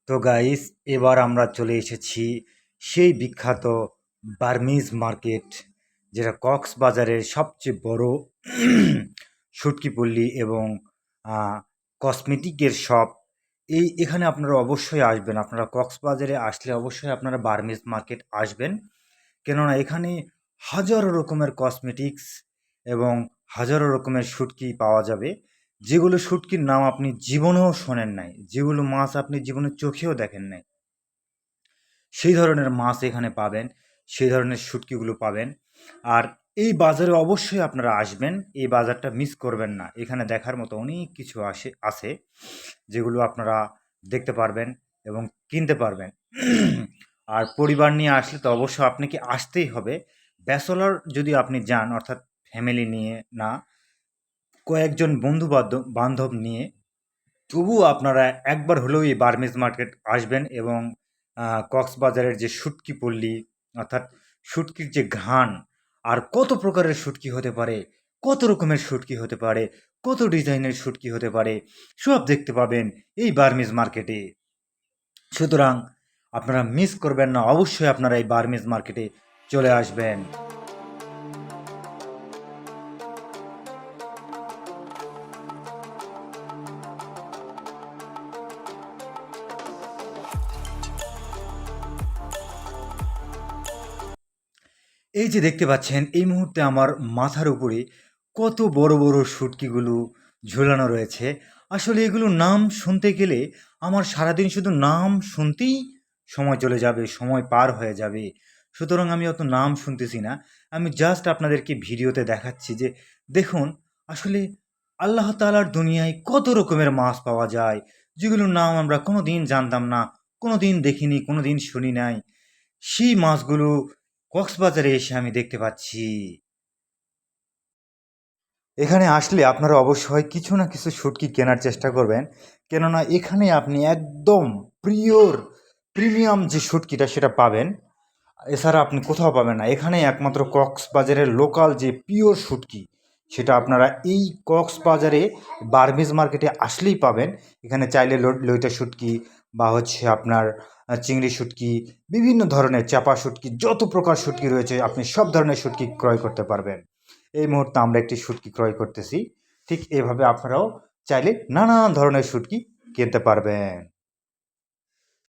তো গাইস, এবার আমরা চলে এসেছি সেই বিখ্যাত বার্মিজ মার্কেট, যেটা কক্সবাজারের সবচেয়ে বড় শুটকি পল্লী এবং কসমেটিকের শপ। এখানে আপনারা অবশ্যই আসবেন। আপনারা কক্সবাজারে আসলে অবশ্যই আপনারা বার্মিজ মার্কেট আসবেন, কেননা এখানে হাজারো রকমের কসমেটিক্স এবং হাজারো রকমের শুটকি পাওয়া যাবে, যেগুলো শুটকির নাম আপনি জীবনেও শোনেন নাই, যেগুলো মাছ আপনি জীবনে চোখেও দেখেন নাই। সেই ধরনের মাছ এখানে পাবেন, সেই ধরনের শুটকিগুলো পাবেন। আর এই বাজারে অবশ্যই আপনারা আসবেন, এই বাজারটা মিস করবেন না। এখানে দেখার মতো অনেক কিছু আছে যেগুলো আপনারা দেখতে পারবেন এবং কিনতে পারবেন। আর পরিবার নিয়ে আসলে তো অবশ্যই আপনাকে আসতেই হবে। ব্যাচেলর যদি আপনি যান, অর্থাৎ ফ্যামিলি নিয়ে না, কয়েকজন বন্ধু বান্ধব নিয়ে, তবুও আপনারা একবার হলেও এই বার্মিজ মার্কেট আসবেন এবং কক্সবাজারের যে শুটকি পল্লী, অর্থাৎ শুটকির যে ঘ্রাণ, আর কত প্রকারের শুটকি হতে পারে, কত রকমের শুটকি হতে পারে, কত ডিজাইনের শুটকি হতে পারে, সব দেখতে পাবেন এই বার্মিজ মার্কেটে। সুতরাং আপনারা মিস করবেন না, অবশ্যই আপনারা এই বার্মিজ মার্কেটে চলে আসবেন। এই যে দেখতে পাচ্ছেন, এই মুহূর্তে আমার মাথার উপরে কত বড় বড় শুটকিগুলো ঝুলানো রয়েছে। আসলে এগুলো নাম শুনতে গেলে আমার সারাদিন শুধু নাম শুনতেই সময় চলে যাবে, সময় পার হয়ে যাবে। সুতরাং আমি অত নাম শুনতেছি না, আমি জাস্ট আপনাদেরকে ভিডিওতে দেখাচ্ছি যে দেখুন, আসলে আল্লাহ তাআলার দুনিয়ায় কত রকমের মাছ পাওয়া যায়, যেগুলোর নাম আমরা কোনো দিন জানতাম না, কোনো দিন দেখিনি, কোনো দিন শুনি নাই। সেই মাছগুলো কক্সবাজারে এসে আমি দেখতে পাচ্ছি। এখানে আসলে আপনারা অবশ্যই কিছু না কিছু শুটকি কেনার চেষ্টা করবেন, কেননা এখানে আপনি একদম প্রিমিয়াম যে শুটকিটা সেটা পাবেন। এছাড়া আপনি কোথাও পাবেন না। এখানে একমাত্র কক্সবাজারের লোকাল যে পিওর শুটকি, সেটা আপনারা এই কক্সবাজারে বার্মিজ মার্কেটে আসলেই পাবেন। এখানে চাইলে লইটা শুটকি বা হচ্ছে আপনার চিংড়ি শুটকি, বিভিন্ন ধরনের চাপা শুটকি, যত প্রকার শুটকি রয়েছে আপনি সব ধরনের শুটকি ক্রয় করতে পারবেন। এই মুহূর্তে আমরা একটি শুটকি ক্রয় করতেছি। ঠিক এভাবে আপনারাও চাইলে নানান ধরনের শুটকি কিনতে পারবেন।